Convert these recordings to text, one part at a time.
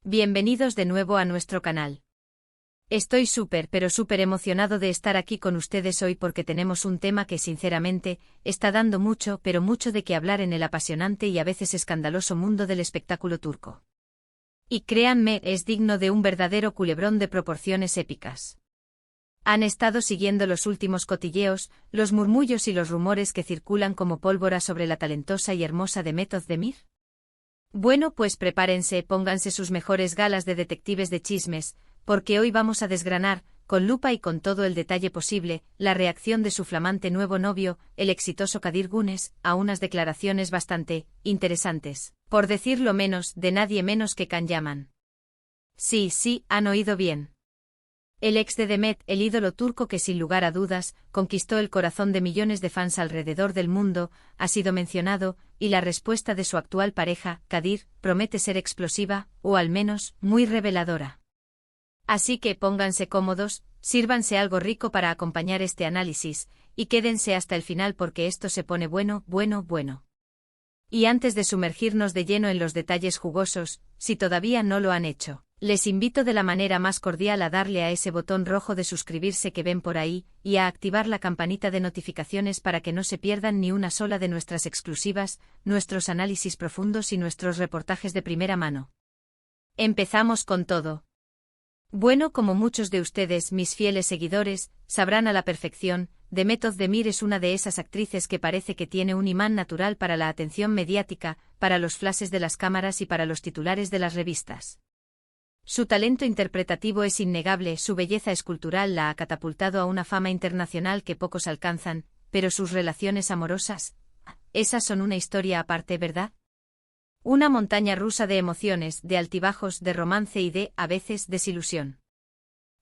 Bienvenidos de nuevo a nuestro canal. Estoy pero súper emocionado de estar aquí con ustedes hoy porque tenemos un tema que sinceramente está dando mucho de qué hablar en el apasionante y a veces escandaloso mundo del espectáculo turco. Y créanme, es digno de un verdadero culebrón de proporciones épicas. ¿Han estado siguiendo los últimos cotilleos, los murmullos y los rumores que circulan como pólvora sobre la talentosa y hermosa Demet Özdemir? Bueno, pues prepárense, pónganse sus mejores galas de detectives de chismes, porque hoy vamos a desgranar, con lupa y con todo el detalle posible, la reacción de su flamante nuevo novio, el exitoso Kadir Güneş, a unas declaraciones bastante interesantes, por decirlo menos, de nadie menos que Can Yaman. Sí, han oído bien. El ex de Demet, el ídolo turco que sin lugar a dudas, conquistó el corazón de millones de fans alrededor del mundo, ha sido mencionado, y la respuesta de su actual pareja, Kadir, promete ser explosiva, o al menos, muy reveladora. Así que pónganse cómodos, sírvanse algo rico para acompañar este análisis, y quédense hasta el final porque esto se pone bueno. Y antes de sumergirnos de lleno en los detalles jugosos, si todavía no lo han hecho, les invito de la manera más cordial a darle a ese botón rojo de suscribirse que ven por ahí, y a activar la campanita de notificaciones para que no se pierdan ni una sola de nuestras exclusivas, nuestros análisis profundos y nuestros reportajes de primera mano. Empezamos con todo. Bueno, como muchos de ustedes, mis fieles seguidores, sabrán a la perfección, Demet Özdemir es una de esas actrices que parece que tiene un imán natural para la atención mediática, para los flashes de las cámaras y para los titulares de las revistas. Su talento interpretativo es innegable, su belleza escultural la ha catapultado a una fama internacional que pocos alcanzan, pero sus relaciones amorosas, esas son una historia aparte, ¿verdad? Una montaña rusa de emociones, de altibajos, de romance y de, a veces, desilusión.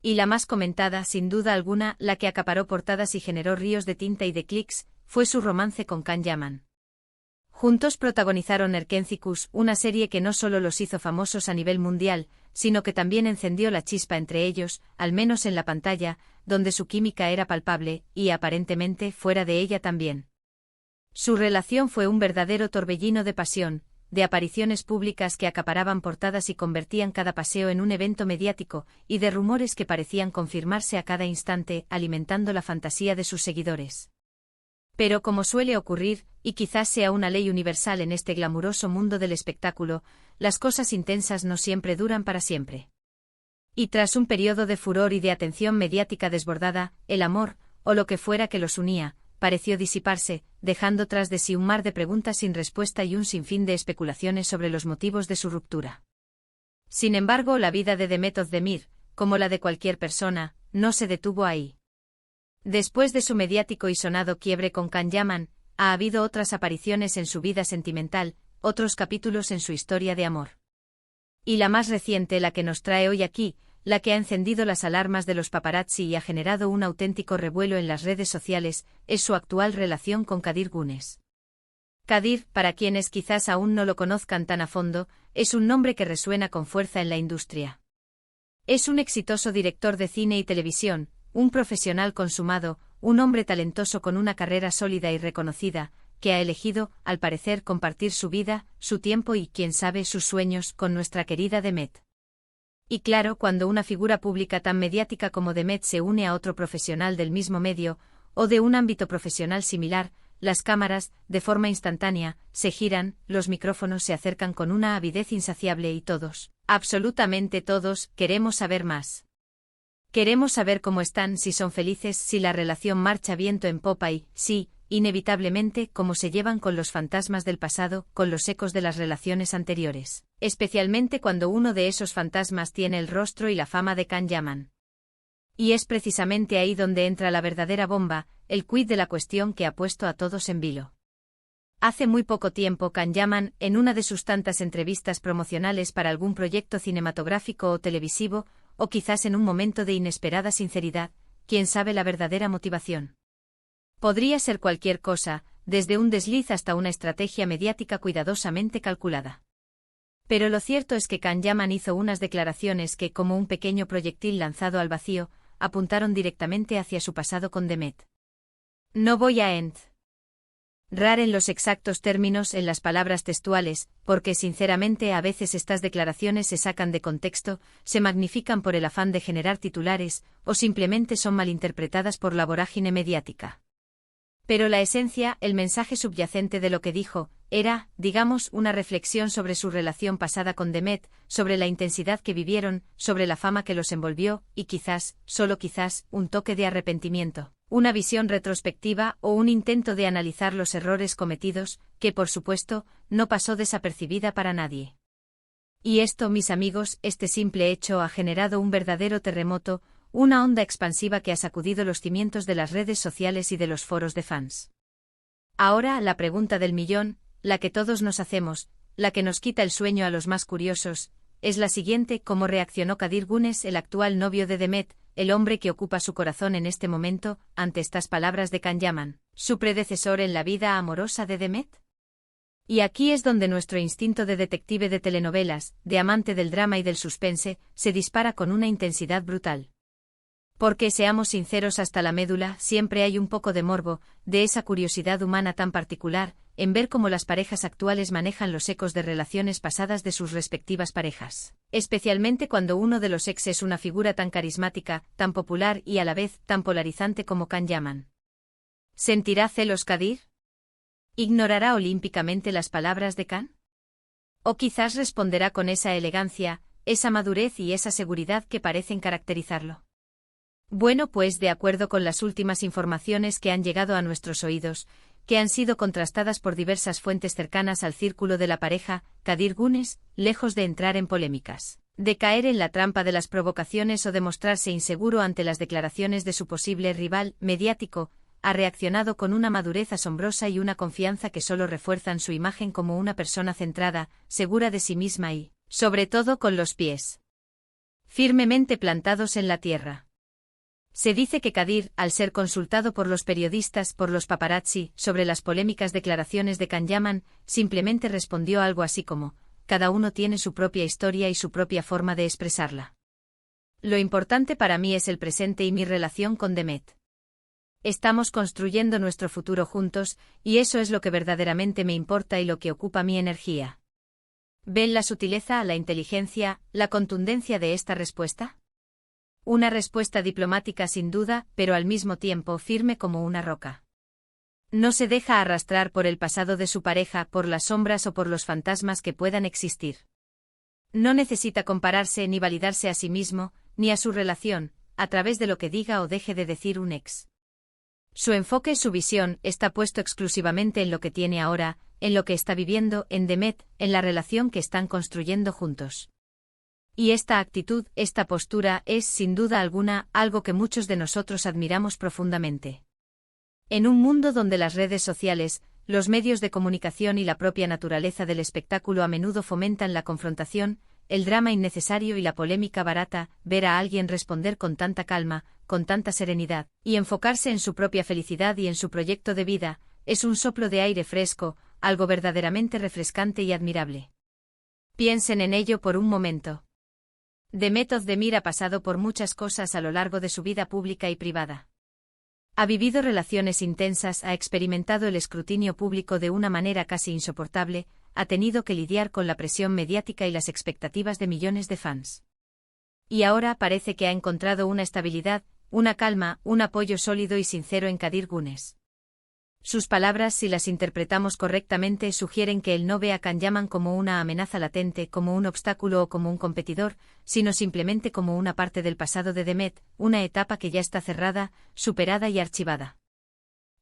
Y la más comentada, sin duda alguna, la que acaparó portadas y generó ríos de tinta y de clics, fue su romance con Can Yaman. Juntos protagonizaron Erkenci-Kuş, una serie que no solo los hizo famosos a nivel mundial, sino que también encendió la chispa entre ellos, al menos en la pantalla, donde su química era palpable, y aparentemente fuera de ella también. Su relación fue un verdadero torbellino de pasión, de apariciones públicas que acaparaban portadas y convertían cada paseo en un evento mediático, y de rumores que parecían confirmarse a cada instante, alimentando la fantasía de sus seguidores. Pero como suele ocurrir, y quizás sea una ley universal en este glamuroso mundo del espectáculo, las cosas intensas no siempre duran para siempre. Y tras un periodo de furor y de atención mediática desbordada, el amor, o lo que fuera que los unía, pareció disiparse, dejando tras de sí un mar de preguntas sin respuesta y un sinfín de especulaciones sobre los motivos de su ruptura. Sin embargo, la vida de Demet Özdemir, como la de cualquier persona, no se detuvo ahí. Después de su mediático y sonado quiebre con Can Yaman, ha habido otras apariciones en su vida sentimental, otros capítulos en su historia de amor. Y la más reciente, la que nos trae hoy aquí, la que ha encendido las alarmas de los paparazzi y ha generado un auténtico revuelo en las redes sociales, es su actual relación con Kadir Güneş. Kadir, para quienes quizás aún no lo conozcan tan a fondo, es un nombre que resuena con fuerza en la industria. Es un exitoso director de cine y televisión, un profesional consumado, un hombre talentoso con una carrera sólida y reconocida, que ha elegido, al parecer, compartir su vida, su tiempo y, quién sabe, sus sueños, con nuestra querida Demet. Y claro, cuando una figura pública tan mediática como Demet se une a otro profesional del mismo medio, o de un ámbito profesional similar, las cámaras, de forma instantánea, se giran, los micrófonos se acercan con una avidez insaciable y todos, absolutamente todos, queremos saber más. Queremos saber cómo están, si son felices, si la relación marcha viento en popa y, sí, inevitablemente, cómo se llevan con los fantasmas del pasado, con los ecos de las relaciones anteriores, especialmente cuando uno de esos fantasmas tiene el rostro y la fama de Can Yaman. Y es precisamente ahí donde entra la verdadera bomba, el quid de la cuestión que ha puesto a todos en vilo. Hace muy poco tiempo Can Yaman, en una de sus tantas entrevistas promocionales para algún proyecto cinematográfico o televisivo, o quizás en un momento de inesperada sinceridad, quién sabe la verdadera motivación. Podría ser cualquier cosa, desde un desliz hasta una estrategia mediática cuidadosamente calculada. Pero lo cierto es que Can Yaman hizo unas declaraciones que, como un pequeño proyectil lanzado al vacío, apuntaron directamente hacia su pasado con Demet. No voy a Rar en los exactos términos en las palabras textuales, porque sinceramente a veces estas declaraciones se sacan de contexto, se magnifican por el afán de generar titulares, o simplemente son malinterpretadas por la vorágine mediática. Pero la esencia, el mensaje subyacente de lo que dijo, era, digamos, una reflexión sobre su relación pasada con Demet, sobre la intensidad que vivieron, sobre la fama que los envolvió, y quizás, solo quizás, un toque de arrepentimiento, una visión retrospectiva o un intento de analizar los errores cometidos, que por supuesto, no pasó desapercibida para nadie. Y esto, mis amigos, este simple hecho ha generado un verdadero terremoto, una onda expansiva que ha sacudido los cimientos de las redes sociales y de los foros de fans. Ahora, la pregunta del millón, la que todos nos hacemos, la que nos quita el sueño a los más curiosos, es la siguiente: ¿cómo reaccionó Kadir Gunes, el actual novio de Demet, el hombre que ocupa su corazón en este momento, ante estas palabras de Can Yaman, su predecesor en la vida amorosa de Demet? Y aquí es donde nuestro instinto de detective de telenovelas, de amante del drama y del suspense, se dispara con una intensidad brutal. Porque, seamos sinceros hasta la médula, siempre hay un poco de morbo, de esa curiosidad humana tan particular, en ver cómo las parejas actuales manejan los ecos de relaciones pasadas de sus respectivas parejas. Especialmente cuando uno de los ex es una figura tan carismática, tan popular y a la vez tan polarizante como Can Yaman. ¿Sentirá celos Kadir? ¿Ignorará olímpicamente las palabras de Can? ¿O quizás responderá con esa elegancia, esa madurez y esa seguridad que parecen caracterizarlo? Bueno, pues de acuerdo con las últimas informaciones que han llegado a nuestros oídos, que han sido contrastadas por diversas fuentes cercanas al círculo de la pareja, Kadir Gunes, lejos de entrar en polémicas, de caer en la trampa de las provocaciones o de mostrarse inseguro ante las declaraciones de su posible rival mediático, ha reaccionado con una madurez asombrosa y una confianza que solo refuerzan su imagen como una persona centrada, segura de sí misma y, sobre todo, con los pies firmemente plantados en la tierra. Se dice que Kadir, al ser consultado por los periodistas, por los paparazzi, sobre las polémicas declaraciones de Can Yaman, simplemente respondió algo así como: cada uno tiene su propia historia y su propia forma de expresarla. Lo importante para mí es el presente y mi relación con Demet. Estamos construyendo nuestro futuro juntos, y eso es lo que verdaderamente me importa y lo que ocupa mi energía. ¿Ven la sutileza, la inteligencia, la contundencia de esta respuesta? Una respuesta diplomática sin duda, pero al mismo tiempo firme como una roca. No se deja arrastrar por el pasado de su pareja, por las sombras o por los fantasmas que puedan existir. No necesita compararse ni validarse a sí mismo, ni a su relación, a través de lo que diga o deje de decir un ex. Su enfoque, su visión, está puesto exclusivamente en lo que tiene ahora, en lo que está viviendo, en Demet, en la relación que están construyendo juntos. Y esta actitud, esta postura, es, sin duda alguna, algo que muchos de nosotros admiramos profundamente. En un mundo donde las redes sociales, los medios de comunicación y la propia naturaleza del espectáculo a menudo fomentan la confrontación, el drama innecesario y la polémica barata, ver a alguien responder con tanta calma, con tanta serenidad, y enfocarse en su propia felicidad y en su proyecto de vida, es un soplo de aire fresco, algo verdaderamente refrescante y admirable. Piensen en ello por un momento. Demet Özdemir ha pasado por muchas cosas a lo largo de su vida pública y privada. Ha vivido relaciones intensas, ha experimentado el escrutinio público de una manera casi insoportable, ha tenido que lidiar con la presión mediática y las expectativas de millones de fans. Y ahora parece que ha encontrado una estabilidad, una calma, un apoyo sólido y sincero en Kadir Gunes. Sus palabras, si las interpretamos correctamente, sugieren que él no ve a Can Yaman como una amenaza latente, como un obstáculo o como un competidor, sino simplemente como una parte del pasado de Demet, una etapa que ya está cerrada, superada y archivada.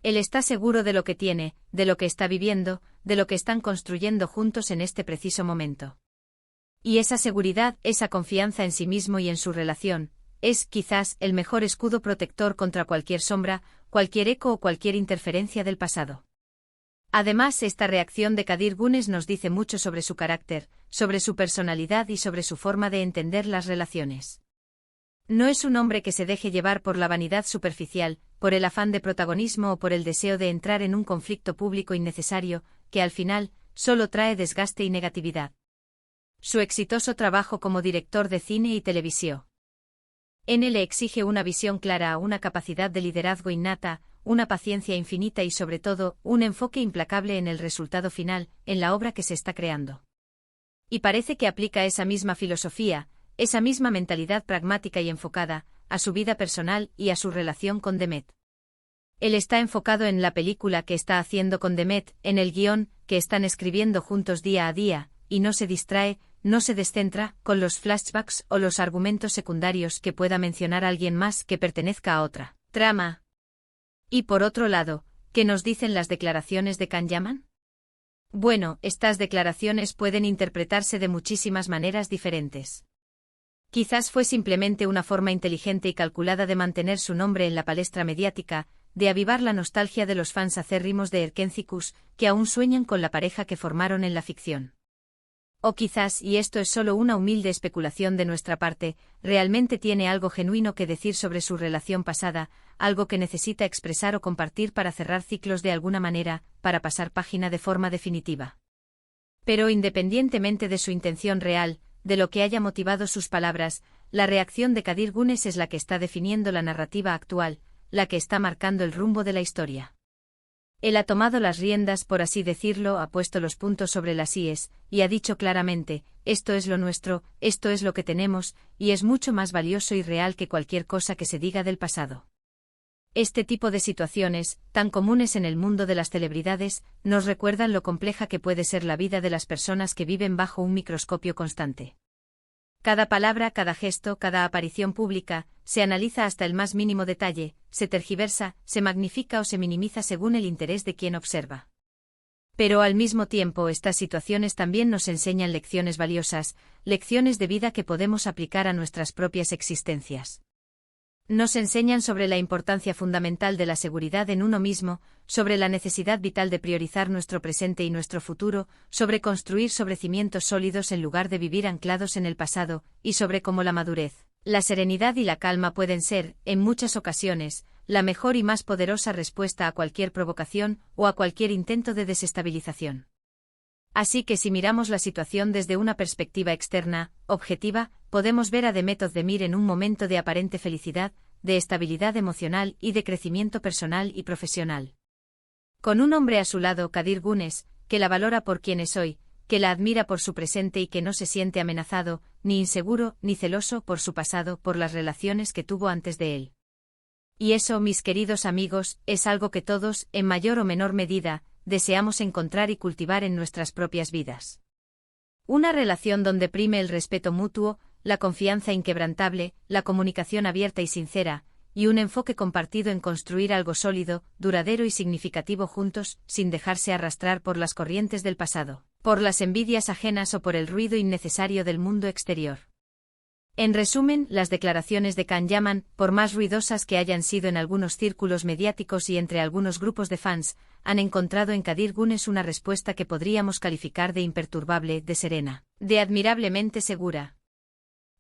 Él está seguro de lo que tiene, de lo que está viviendo, de lo que están construyendo juntos en este preciso momento. Y esa seguridad, esa confianza en sí mismo y en su relación, es, quizás, el mejor escudo protector contra cualquier sombra, cualquier eco o cualquier interferencia del pasado. Además, esta reacción de Kadir Gunes nos dice mucho sobre su carácter, sobre su personalidad y sobre su forma de entender las relaciones. No es un hombre que se deje llevar por la vanidad superficial, por el afán de protagonismo o por el deseo de entrar en un conflicto público innecesario, que al final, solo trae desgaste y negatividad. Su exitoso trabajo como director de cine y televisión. Le exige una visión clara, una capacidad de liderazgo innata, una paciencia infinita y sobre todo, un enfoque implacable en el resultado final, en la obra que se está creando. Y parece que aplica esa misma filosofía, esa misma mentalidad pragmática y enfocada, a su vida personal y a su relación con Demet. Él está enfocado en la película que está haciendo con Demet, en el guión que están escribiendo juntos día a día, y no se distrae, no se descentra con los flashbacks o los argumentos secundarios que pueda mencionar alguien más que pertenezca a otra trama. Y por otro lado, ¿qué nos dicen las declaraciones de Can Yaman? Bueno, estas declaraciones pueden interpretarse de muchísimas maneras diferentes. Quizás fue simplemente una forma inteligente y calculada de mantener su nombre en la palestra mediática, de avivar la nostalgia de los fans acérrimos de Erkencikus, que aún sueñan con la pareja que formaron en la ficción. O quizás, y esto es solo una humilde especulación de nuestra parte, realmente tiene algo genuino que decir sobre su relación pasada, algo que necesita expresar o compartir para cerrar ciclos de alguna manera, para pasar página de forma definitiva. Pero independientemente de su intención real, de lo que haya motivado sus palabras, la reacción de Kadir Gunes es la que está definiendo la narrativa actual, la que está marcando el rumbo de la historia. Él ha tomado las riendas, por así decirlo, ha puesto los puntos sobre las íes, y ha dicho claramente, esto es lo nuestro, esto es lo que tenemos, y es mucho más valioso y real que cualquier cosa que se diga del pasado. Este tipo de situaciones, tan comunes en el mundo de las celebridades, nos recuerdan lo compleja que puede ser la vida de las personas que viven bajo un microscopio constante. Cada palabra, cada gesto, cada aparición pública, se analiza hasta el más mínimo detalle, se tergiversa, se magnifica o se minimiza según el interés de quien observa. Pero al mismo tiempo estas situaciones también nos enseñan lecciones valiosas, lecciones de vida que podemos aplicar a nuestras propias existencias. Nos enseñan sobre la importancia fundamental de la seguridad en uno mismo, sobre la necesidad vital de priorizar nuestro presente y nuestro futuro, sobre construir sobre cimientos sólidos en lugar de vivir anclados en el pasado, y sobre cómo la madurez, la serenidad y la calma pueden ser, en muchas ocasiones, la mejor y más poderosa respuesta a cualquier provocación o a cualquier intento de desestabilización. Así que si miramos la situación desde una perspectiva externa, objetiva, podemos ver a Demet Özdemir en un momento de aparente felicidad, de estabilidad emocional y de crecimiento personal y profesional. Con un hombre a su lado, Kadir Gunes, que la valora por quien es hoy, que la admira por su presente y que no se siente amenazado, ni inseguro, ni celoso por su pasado, por las relaciones que tuvo antes de él. Y eso, mis queridos amigos, es algo que todos, en mayor o menor medida, deseamos encontrar y cultivar en nuestras propias vidas. Una relación donde prime el respeto mutuo, la confianza inquebrantable, la comunicación abierta y sincera, y un enfoque compartido en construir algo sólido, duradero y significativo juntos, sin dejarse arrastrar por las corrientes del pasado, por las envidias ajenas o por el ruido innecesario del mundo exterior. En resumen, las declaraciones de Can Yaman, por más ruidosas que hayan sido en algunos círculos mediáticos y entre algunos grupos de fans, han encontrado en Kadir Gunes una respuesta que podríamos calificar de imperturbable, de serena, de admirablemente segura.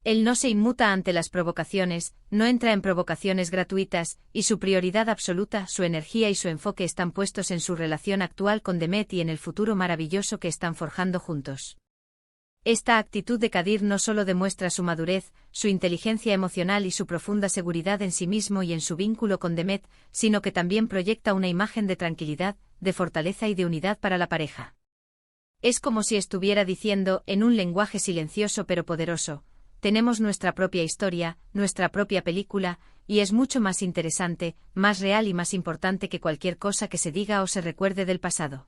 Él no se inmuta ante las provocaciones, no entra en provocaciones gratuitas, y su prioridad absoluta, su energía y su enfoque están puestos en su relación actual con Demet y en el futuro maravilloso que están forjando juntos. Esta actitud de Kadir no solo demuestra su madurez, su inteligencia emocional y su profunda seguridad en sí mismo y en su vínculo con Demet, sino que también proyecta una imagen de tranquilidad, de fortaleza y de unidad para la pareja. Es como si estuviera diciendo, en un lenguaje silencioso pero poderoso, tenemos nuestra propia historia, nuestra propia película, y es mucho más interesante, más real y más importante que cualquier cosa que se diga o se recuerde del pasado.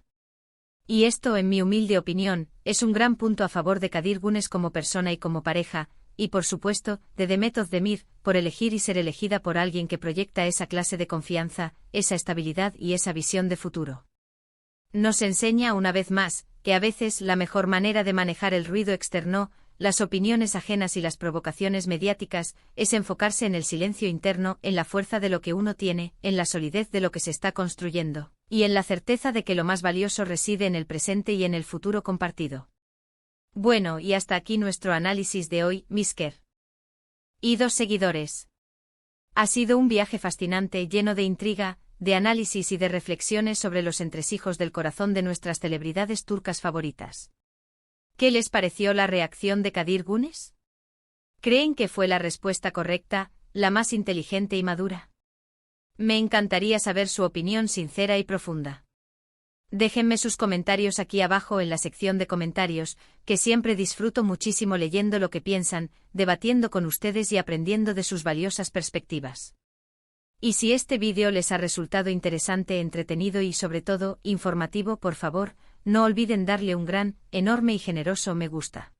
Y esto, en mi humilde opinión, es un gran punto a favor de Kadir Gunes como persona y como pareja, y por supuesto, de Demet Özdemir, por elegir y ser elegida por alguien que proyecta esa clase de confianza, esa estabilidad y esa visión de futuro. Nos enseña una vez más, que a veces la mejor manera de manejar el ruido externo, las opiniones ajenas y las provocaciones mediáticas, es enfocarse en el silencio interno, en la fuerza de lo que uno tiene, en la solidez de lo que se está construyendo, y en la certeza de que lo más valioso reside en el presente y en el futuro compartido. Bueno, y hasta aquí nuestro análisis de hoy, Misker. Y dos seguidores. Ha sido un viaje fascinante, lleno de intriga, de análisis y de reflexiones sobre los entresijos del corazón de nuestras celebridades turcas favoritas. ¿Qué les pareció la reacción de Kadir Gunes? ¿Creen que fue la respuesta correcta, la más inteligente y madura? Me encantaría saber su opinión sincera y profunda. Déjenme sus comentarios aquí abajo en la sección de comentarios, que siempre disfruto muchísimo leyendo lo que piensan, debatiendo con ustedes y aprendiendo de sus valiosas perspectivas. Y si este vídeo les ha resultado interesante, entretenido y sobre todo, informativo, por favor, no olviden darle un gran, enorme y generoso me gusta.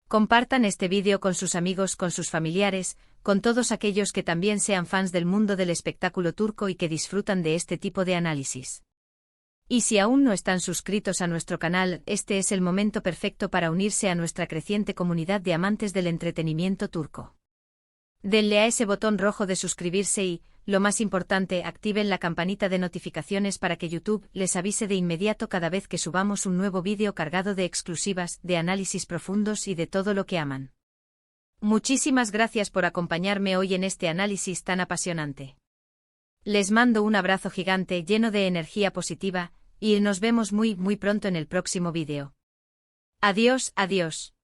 Compartan este vídeo con sus amigos, con sus familiares, con todos aquellos que también sean fans del mundo del espectáculo turco y que disfrutan de este tipo de análisis. Y si aún no están suscritos a nuestro canal, este es el momento perfecto para unirse a nuestra creciente comunidad de amantes del entretenimiento turco. Denle a ese botón rojo de suscribirse y, lo más importante, activen la campanita de notificaciones para que YouTube les avise de inmediato cada vez que subamos un nuevo vídeo cargado de exclusivas, de análisis profundos y de todo lo que aman. Muchísimas gracias por acompañarme hoy en este análisis tan apasionante. Les mando un abrazo gigante lleno de energía positiva, y nos vemos muy pronto en el próximo vídeo. Adiós, adiós.